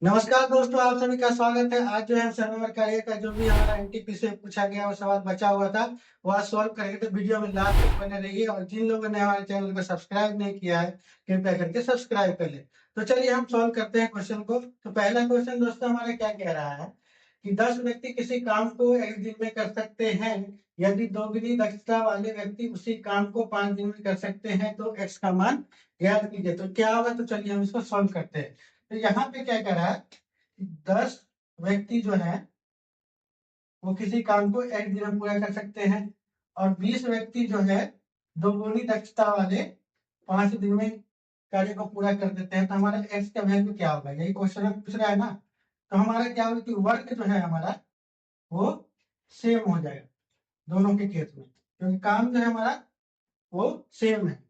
नमस्कार दोस्तों, आप सभी का स्वागत है। आज जो है सर्वर कार्य का जो भी हमारा एनटीपी से पूछा गया वो सवाल बचा हुआ था, वो आज सॉल्व करेंगे। तो वीडियो में लास्ट तक बने रहिए और जिन लोगों ने हमारे चैनल को सब्सक्राइब नहीं किया है कृपया करके सब्सक्राइब कर ले। तो चलिए हम सॉल्व करते हैं क्वेश्चन को। तो पहला क्वेश्चन दोस्तों हमारा क्या कह रहा है कि 10 व्यक्ति किसी काम को एक दिन में कर सकते हैं। यदि दोगुनी दक्षता वाले व्यक्ति उसी काम को 5 दिन में कर सकते हैं तो एक्स का मान ज्ञात कीजिए। तो क्या होगा, तो चलिए हम इसको सॉल्व करते हैं। तो यहाँ पे क्या कह रहा है, 10 व्यक्ति जो है वो किसी काम को एक दिन में पूरा कर सकते हैं और 20 व्यक्ति जो है दोगुनी दक्षता वाले 5 दिन में कार्य को पूरा कर देते हैं। तो हमारा एक्स का वैल्यू क्या होगा, यही क्वेश्चन में पूछ रहा है ना। तो हमारा क्या होगा कि वर्क जो है हमारा वो सेम हो जाएगा दोनों के केस में, क्योंकि काम जो है हमारा वो सेम है।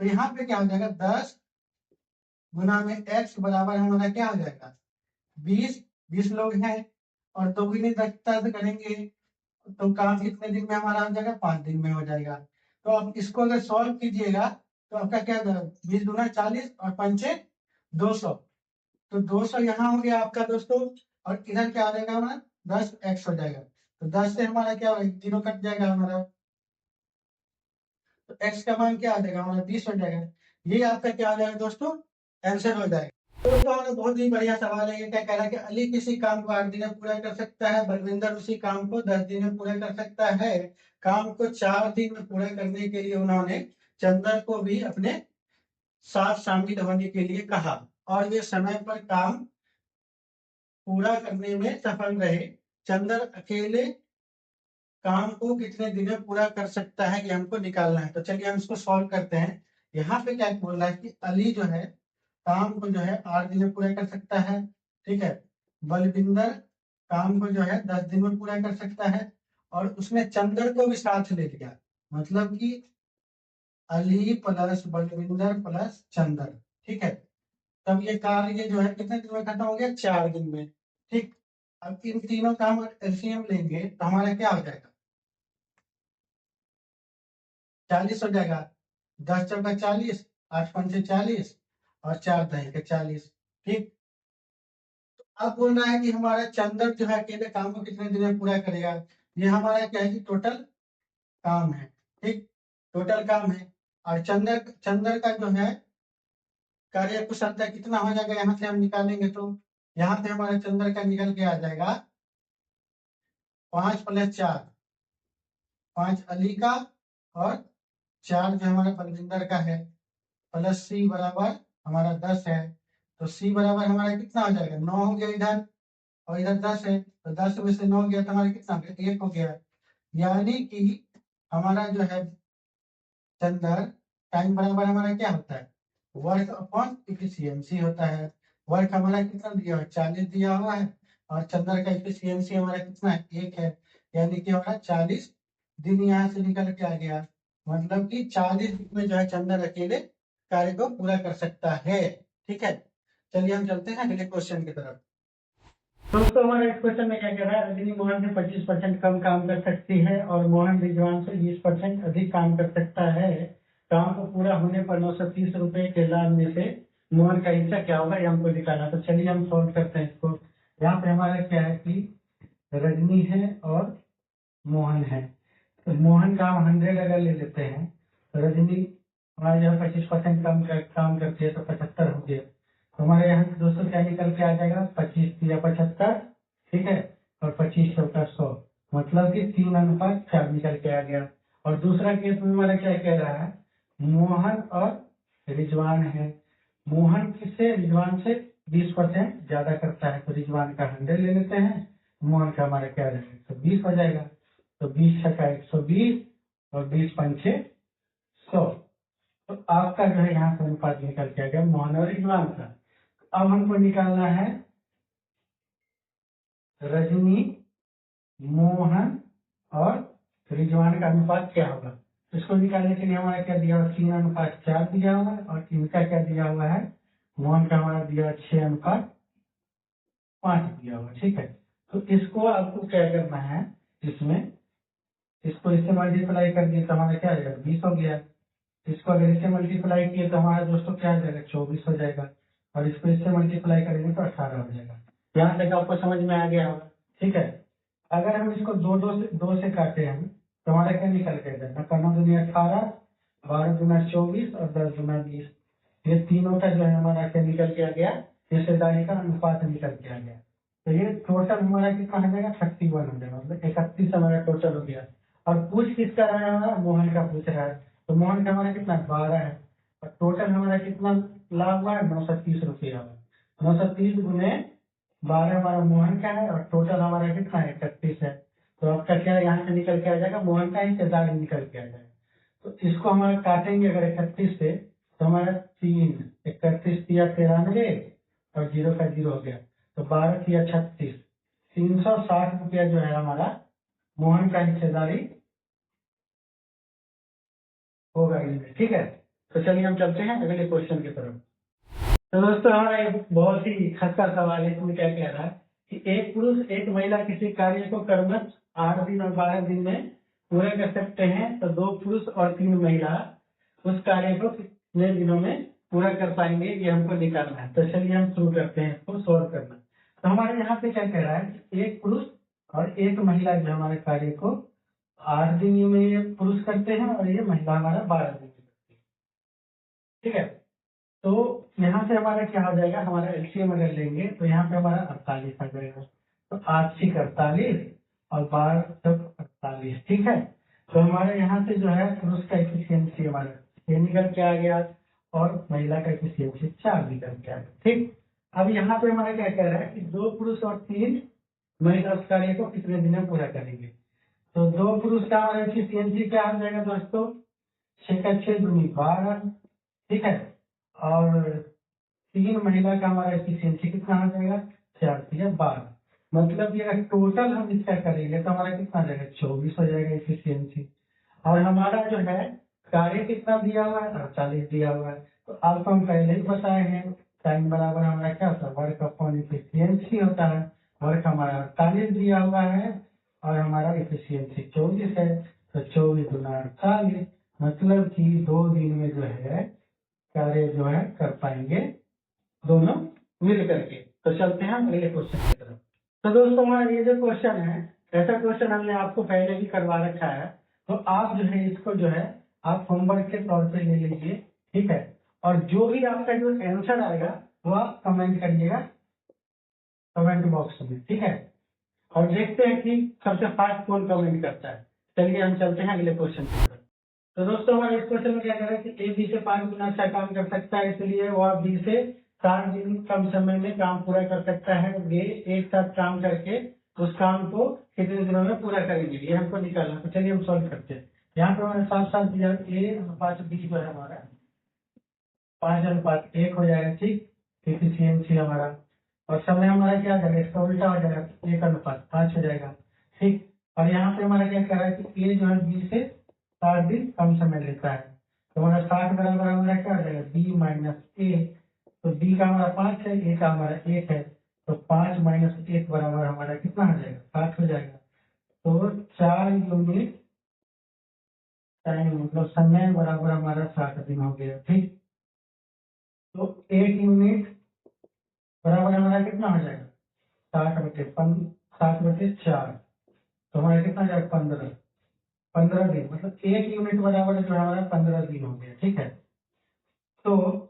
तो यहाँ पे क्या हो जाएगा, 10 गुना में एक्स बराबर हमारा क्या हो जाएगा, 20 लोग हैं और दोगुनी दक्षता से करेंगे तो काम कितने दिन में हमारा हो जाएगा, 5 दिन में हो जाएगा। तो आप इसको अगर सॉल्व कीजिएगा तो आपका क्या हो जाएगा, 20 दूना 40 और पंचे 200। तो 200 यहाँ हो गया आपका दोस्तों, और इधर क्या आ जाएगा हमारा 10 एक्स हो जाएगा। तो 10 से हमारा क्या होगा, 0 कट जाएगा हमारा, तो एक्स का मान क्या आ जाएगा हमारा 20 हो जाएगा। ये आपका क्या हो जाएगा दोस्तों, आंसर हो जाएगा। दोस्तों हमारा बहुत ही बढ़िया सवाल है। ये क्या कह रहा है कि अली किसी काम को 8 दिन में पूरा कर सकता है, बलविंदर उसी काम को 10 दिन में पूरा कर सकता है। काम को 4 दिन में पूरा करने के लिए उन्होंने चंदर को भी अपने साथ शामिल होने के लिए कहा और वे समय पर काम पूरा करने में सफल रहे। चंदर अकेले काम को कितने दिन में पूरा कर सकता है, ये हमको निकालना है। तो चलिए हम इसको सॉल्व करते हैं। यहाँ पे क्या बोल रहा है कि अली जो है काम को जो है 8 दिन में पूरा कर सकता है, ठीक है। बलविंदर काम को जो है 10 दिन में पूरा कर सकता है और उसने चंदर को भी साथ ले लिया, मतलब कि अली प्लस बलविंदर प्लस चंदर, ठीक है। तब ये कार्य जो है कितने दिन में खत्म हो गया, 4 दिन में, ठीक। अब इन तीनों का हम एलसीएम लेंगे तो हमारा क्या हो जाएगा, 40 हो जाएगा। 10 चौका 40, 8 पंचे 40 और 4 दही के 40, ठीक। अब बोल रहा है कि हमारा चंदर जो है अकेले काम को कितने दिन में पूरा करेगा। ये हमारा क्या है कि टोटल काम है, ठीक। टोटल काम है और चंदर चंदर का जो है कार्य कुशलता कितना हो जाएगा, यहाँ से हम निकालेंगे तो यहाँ से हमारा चंदर का निकल के आ जाएगा 5 + 4, 5 अली का और 4 जो हमारा बलविंदर का है, प्लस सी बराबर हमारा 10 है। तो सी बराबर हमारा कितना हो जाएगा, 9 हो गया इधर और इधर 10 है। तो 10 में से 9 गया तो हमारा कितना हो गया, 1 हो गया। यानी कि हमारा जो है चंदर टाइम बराबर हमारा क्या होता है, वर्क अपॉन इफिशियंसी होता है। वर्क हमारा कितना दिया हुआ है, 40 दिया हुआ है और चंदर का इफिशियंसी हमारा कितना है, 1 है। यानी कि हमारा 40 दिन यहाँ से निकल के आ गया, मतलब कि 40 दिन में जो है चंदर अकेले कार्य को पूरा कर सकता है, ठीक है। चलिए हम चलते हैं अगले क्वेश्चन की तरफ। दोस्तों हमारे इस क्वेश्चन में क्या कह रहा है, रजनी मोहन से 25% कम काम कर सकती है और मोहन रिजवान से 20% अधिक काम कर सकता है। काम को पूरा होने पर 930 रुपए के लाभ में से मोहन का हिस्सा क्या होगा, ये हमको निकालना। तो चलिए हम सॉल्व करते हैं इसको। यहाँ पे हमारा क्या है कि रजनी है और मोहन है। तो मोहन का हम 100 अगर ले लेते हैं तो रजनी हमारे यहाँ 25% काम करती है तो 75 हो गया। हमारे यहाँ दोस्तों क्या निकल के आ जाएगा, 25 या 75, ठीक है, और 25 चौका 100, मतलब कि 3:4 निकल के आ गया। और दूसरा केस में हमारा क्या कह रहा है, मोहन और रिजवान है। मोहन किससे, रिजवान से 20% ज्यादा करता है तो रिजवान का 100 ले लेते हैं, मोहन का हमारा क्या रहेगा 120 हो जाएगा। तो 20 छक्का 120 और 20 पंचे 100। तो आपका जो है यहाँ से अनुपात निकल के आ गया मोहन और रिजवान का। अब हमको निकालना है रजनी, मोहन और रिजवान का अनुपात क्या होगा। इसको निकालने के लिए हमारा क्या दिया हुआ, 3:4 दिया हुआ है और इनका क्या दिया हुआ है, मोहन का हमारा दिया 6:5 दिया हुआ, ठीक है। तो इसको आपको क्या करना है, इसमें इसको इससे मल्टीप्लाई कर दिए तो हमारा क्या आ जाएगा, 20 हो गया। इसको अगर इससे मल्टीप्लाई किए तो हमारा दोस्तों क्या आ जाएगा, 24 हो जाएगा। और इसको इससे मल्टीप्लाई करेंगे तो 18 हो जाएगा। यहाँ तक आपको समझ में आ गया होगा, ठीक है। अगर हम इसको दो से काटे हम तो हमारा क्या निकल के जाएगा, 9 दूनी 18, 12 दूना 24 और 10 दूना 20। ये तीनों का जो है हमारा क्या निकल के आ गया, हिस्सेदारी का अनुपात निकल के आ गया। तो ये टोटल हमारा कितना हो जाएगा, 31 हो जाएगा, मतलब 31 हमारा टोटल हो गया। और पूछ किसका रहा है हमारा, मोहन का पूछ रहा है। तो मोहन का हमारा कितना 12 है, और टोटल हमारा कितना लाभ हुआ है, 930 रुपया हुआ। 930 गुने 12 हमारा मोहन का है, और टोटल हमारा कितना है, 31 है। तो आपका क्या यहाँ से निकल के आ जाएगा, मोहन का हिस्सेदारी निकल के आ जाएगा। तो इसको हमारा काटेंगे अगर 31 से, तो हमारा 3 31 दिया 93 और 0 का 0 हो गया, तो 12 दिया 36, 360 रुपया जो है हमारा मोहन का हिस्सेदारी होगा इनमें, ठीक है। तो चलिए हम चलते हैं अगले क्वेश्चन की तरफ। तो दोस्तों हमारा एक बहुत ही खस्ता सवाल है, इसमें क्या कह रहा है कि एक पुरुष एक महिला किसी कार्य को क्रमशः 8 दिन और 12 दिन में पूरा कर सकते हैं, तो 2 पुरुष और 3 महिला उस कार्य को कितने दिनों में पूरा कर पाएंगे, ये हमको निकालना है। तो चलिए हम शुरू करते हैं इसको सोल्व करना। तो हमारे यहाँ पे क्या कह रहा है कि एक पुरुष और एक महिला जो हमारे कार्य को 8 दिन में ये पुरुष करते हैं और ये महिला हमारा 12 दिन में करती है, ठीक है। तो यहाँ से हमारा क्या हो जाएगा, हमारा एलसीएम अगर लेंगे तो यहाँ पे हमारा 48 आ जाएगा। तो 8 6 48 और 12 तक 48, ठीक है। तो हमारे यहाँ से जो है पुरुष का एफिशिएंसी हमारा 6 निकल के आ गया और महिला का एफिशिएंसी 4 निकल के आ गया, ठीक। अब यहाँ पे हमारा क्या कह रहा है कि 2 पुरुष और 3 महिला उस कार्य को कितने दिन में पूरा करेंगे। तो 2 पुरुष का हमारा एफिशिएंसी क्या हो जाएगा दोस्तों, 6 का 6 दूनी 12, ठीक है। और 3 महिला का हमारा एफिशिएंसी कितना हो जाएगा, 4 3 12। मतलब कि अगर टोटल हम इसका करेंगे तो हमारा कितना जाएगा, 24 हो जाएगा एफिशिएंसी। और हमारा जो है कार्य कितना दिया हुआ है, 48 दिया हुआ है। तो आपको हम पहले ही बताए हैं, टाइम बराबर हमारा क्या होता है, वर्क अपॉन एफिशिएंसी होता है। वर्क हमारा 48 दिया हुआ है और हमारा एफिशिएंसी 24 है। तो 24 गुना 48, मतलब कि 2 दिन में जो है कार्य जो है कर पाएंगे दोनों मिल करके। तो चलते हैं अगले क्वेश्चन की तरफ। तो दोस्तों हमारा ये जो क्वेश्चन है, ऐसा क्वेश्चन हमने आपको पहले भी करवा रखा है, तो आप जो है इसको जो है आप होमवर्क के तौर पे ले लीजिए, ठीक है। और जो भी आपका जो आंसर आएगा वो आप कमेंट करिएगा कमेंट बॉक्स में, ठीक है। और देखते हैं कि सबसे फास्ट कौन कमेंट करता है। चलिए हम चलते हैं अगले क्वेश्चन की तरफ। तो दोस्तों हमारे इस क्वेश्चन में क्या कह रहा है कि ए बी से 5 गुना अच्छा काम कर सकता है, इसलिए वह बी से 7 दिन कम समय में काम पूरा कर सकता है। वे एक साथ काम करके उस काम को कितने दिनों में पूरा करेंगे, ये हमको निकालना। तो चलिए हम सॉल्व करते हैं। यहाँ पे हमारे साथ साथ दिया ए अनुपात बी जो है हमारा 5:1 हो जाएगा, ठीक। एफिशिएंसी हमारा और समय हमारा क्या जाएगा, इसका उल्टा हो जाएगा, 1:5 हो जाएगा, ठीक। और यहाँ पे हमारा क्या कह रहा है कि ए जो है बी से 7 दिन कम समय लेता है। तो हमारा 60 बराबर हमारा क्या हो जाएगा, बी माइनस ए। तो बी का हमारा 5 है, ए का हमारा 1 है। तो 5 माइनस 1 बराबर हमारा कितना हो जाएगा, 60 हो जाएगा। तो 4 यूनिट टाइम मतलब समय बराबर हमारा 60 दिन हो गया, ठीक। तो 1 यूनिट बराबर हमारा कितना हो जाएगा, 60/4। तो हमारा कितना जाएगा, 15 दिन, मतलब 1 यूनिट बराबर जो हमारा 15 दिन हो गया, ठीक है। तो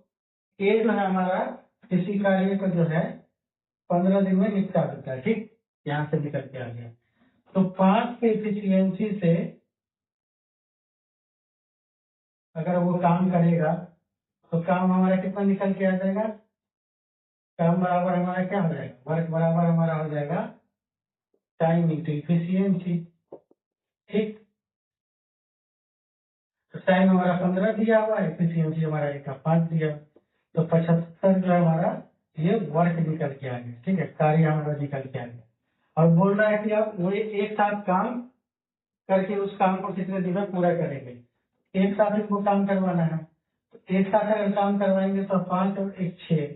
ए जो है हमारा किसी कार्य को जो है 15 दिन में निपटा देता है, ठीक। यहाँ से निकल के आ गया। तो 5 के एफिशिएंसी से अगर वो काम करेगा तो काम हमारा कितना निकल के आ जाएगा, काम बराबर हमारा क्या हो जाएगा, वर्क बराबर हमारा हो जाएगा टाइम इंटू एफिशिएंसी, ठीक। तो टाइम हमारा 15 दिया हुआ है, एफिशिएंसी हमारा 1/5 दिया। तो 75 जो है हमारा ये वर्क निकल के आ गया, ठीक है, कार्य हमारा निकल के आ गया। और बोल रहा है कि आप वो एक साथ काम करके उस काम को कितने दिन में पूरा करेंगे। एक साथ इनको काम करवाना है, तो एक साथ अगर काम करवाएंगे तो 5 और 1 6,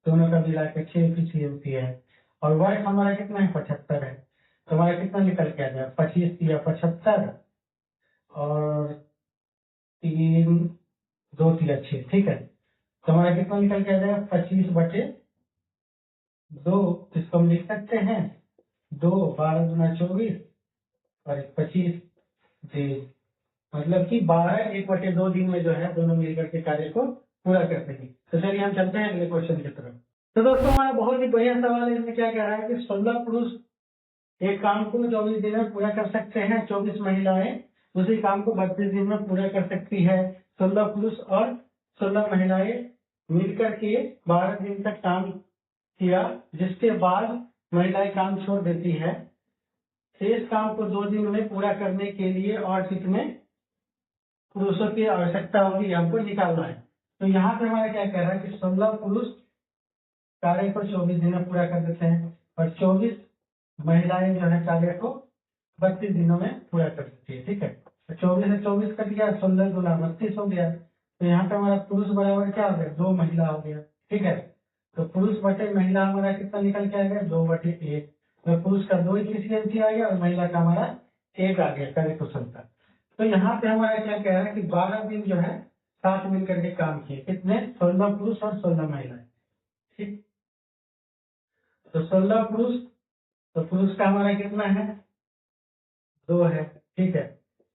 दोनों का मिला के 6 एफिशिएंसी है। और वर्क हमारा कितना है, 75 है। तो हमारा कितना निकल के आ जाएगा, 25 दिया 75 और 3 2 3 6, ठीक है। तो हमारा कितना निकल के आ जाएगा 25/2। इसको हम लिख सकते हैं 2 12 गुना 24 और 25 दिन। मतलब कि 12 1/2 दिन में जो है दोनों मिलकर के कार्य को पूरा करते हैं। तो चलिए हम चलते हैं अगले क्वेश्चन की तरफ। तो दोस्तों हमारा बहुत ही बढ़िया सवाल है। इसमें क्या कह रहा है कि 16 पुरुष एक काम को 24 दिन में पूरा कर सकते हैं, 24 महिलाएं उसी काम को 32 दिन में पूरा कर सकती है। 16 पुरुष और 16 महिलाएं मिलकर के 12 दिन तक काम किया, जिसके बाद महिलाएं काम छोड़ देती है। शेष काम को 2 दिन में पूरा करने के लिए और कितने पुरुषों की आवश्यकता होगी हमको निकालना है। तो यहाँ पे हमारा क्या कह रहा है कि 16 पुरुष कार्य को 24 दिन में पूरा कर देते हैं और 24 महिलाएं जो है कार्य को 32 दिनों में पूरा कर देती है। ठीक है, तो 24 से 24 कट गया, 16 गुना 32 हो गया। तो यहाँ पे हमारा पुरुष बराबर क्या हो गया 2 महिला हो गया। ठीक है, तो पुरुष बटे महिला हमारा कितना निकल के आ गया 2/1। तो पुरुष का 2 इफिशियंसी आ गया और महिला का हमारा 1 आ गया कार्य कुशलता। तो यहाँ पे हमारा क्या कह रहा है कि 12 दिन जो है साथ मिलकर के काम किए, कितने 16 पुरुष और 16 महिलाएं। ठीक, तो 16 पुरुष, तो पुरुष का हमारा कितना है 2 है। ठीक है,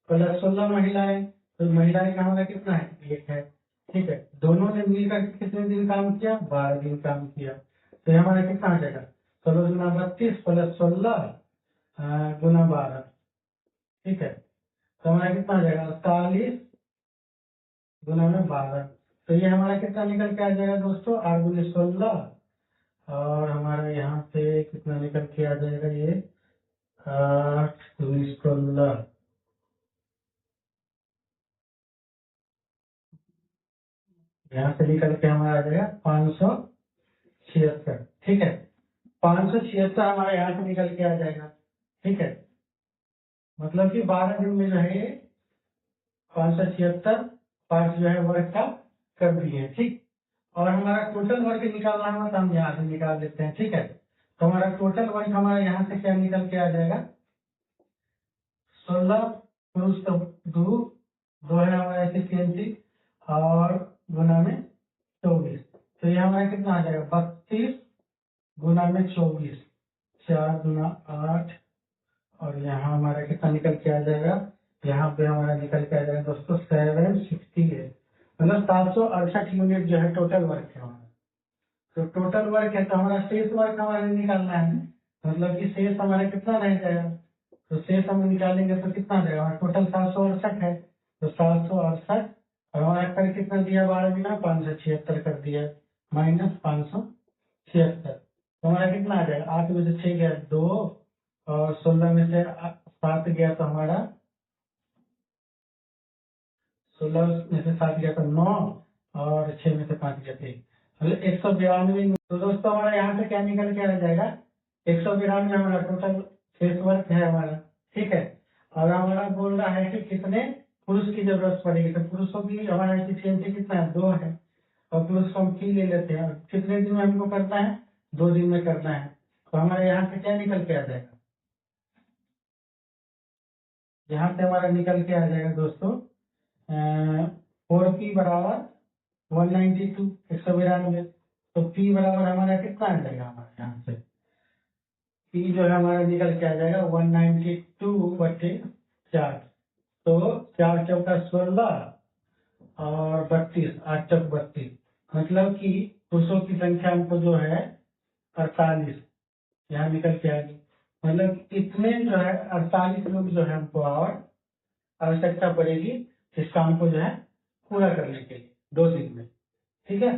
प्लस 16 महिलाएं, तो महिलाएं का हमारा कितना है 1 है। ठीक है, दोनों ने मिलकर कितने दिन काम किया 12 दिन काम किया। तो ये हमारा कितना आ जाएगा 16 गुना 32 प्लस 16 गुना 12। ठीक है, तो हमारा कितना आ जाएगा 48 गुना में 12। तो ये हमारा कितना निकल के आ जाएगा दोस्तों 8 गुने 16 और हमारा यहाँ पे कितना निकल के आ जाएगा ये 8 गुने 16, यहाँ से निकल के हमारा आ जाएगा 576। ठीक है, 576 हमारा यहाँ से निकल के आ जाएगा। ठीक है, मतलब कि 12 दिन में जो है ये 576 पार्ट जो है वर्क का कर दिए। ठीक, और हमारा टोटल वर्क निकालना है तो हम यहाँ से निकाल लेते हैं। ठीक है, तो हमारा टोटल वर्क हमारा यहाँ से क्या निकल के आ जाएगा 16 पुरुष तो 2 है हमारा एफिशिएंसी और गुना में 24। तो ये हमारा कितना आ जाएगा 32 गुना में 24, 4 गुना 8 और यहाँ हमारा कितना निकल के आ जाएगा, यहाँ पे हमारा निकल के आ जाएगा दोस्तों 768, मतलब 768 यूनिट जो है टोटल वर्क है हमारा। तो टोटल वर्क है, तो हमारा शेष वर्क हमारा निकालना है, मतलब कि शेष हमारा कितना रह जाएगा। तो शेष हम निकालेंगे तो कितना जाएगा टोटल 768 है। तो 768 और हमारा कर कितना दिया 12 गुना 576 कर दिया माइनस 576। तो हमारा कितना आ जाएगा 8 में से 6 गया 2 और 16 में से 7 गया तो हमारा 16 में से 7 गया तो 9 और 6 में से 5 गया 3, मतलब 192। तो दोस्तों हमारा यहाँ से क्या निकल के आ जाएगा 192 हमारा टोटल शेष वर्क है हमारा। ठीक है, और हमारा बोल रहा है कि कितने पुरुष की जरूरत पड़ेगी। तो पुरुषों की हमारा एफिशिएंसी कितना है 2 है और पुरुष को हम की ले लेते हैं। कितने दिन में हमको करना है 2 दिन में करना है। तो हमारे यहाँ से क्या निकल के आ जाएगा, यहाँ से हमारा निकल के आ जाएगा दोस्तों 4P बराबर 192 192। तो P बराबर हमारा कितना आ जाएगा हमारे यहाँ से P जो है हमारा निकल के आ जाएगा 192/4। तो 4 चौका 16 और 32 8 चौक 32, मतलब कि पुरुषों की संख्या हमको जो है 48 यहाँ निकल के आएगी। मतलब इतने जो है 48 लोग जो है हमको और आवश्यकता पड़ेगी इस काम को जो है पूरा करने के लिए 2 दिन में। ठीक है,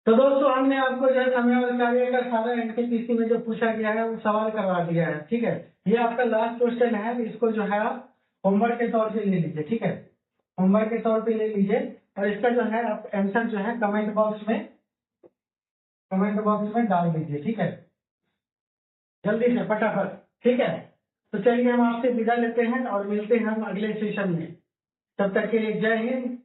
तो दोस्तों हमने आपको जो है समय और कार्य का सारा एनटीपीसी में जो पूछा गया है वो सवाल करवा दिया है। ठीक है, ये आपका लास्ट क्वेश्चन है, इसको जो है आप होमवर्क के तौर पे ले लीजिए। ठीक है, होमवर्क के तौर पे ले लीजिए और इसका जो है आप आंसर जो है कमेंट बॉक्स में डाल दीजिए। ठीक है, जल्दी से फटाफट। ठीक है, तो चलिए हम आपसे विदा लेते हैं और मिलते हैं हम अगले सेशन में। तब तक के लिए जय हिंद।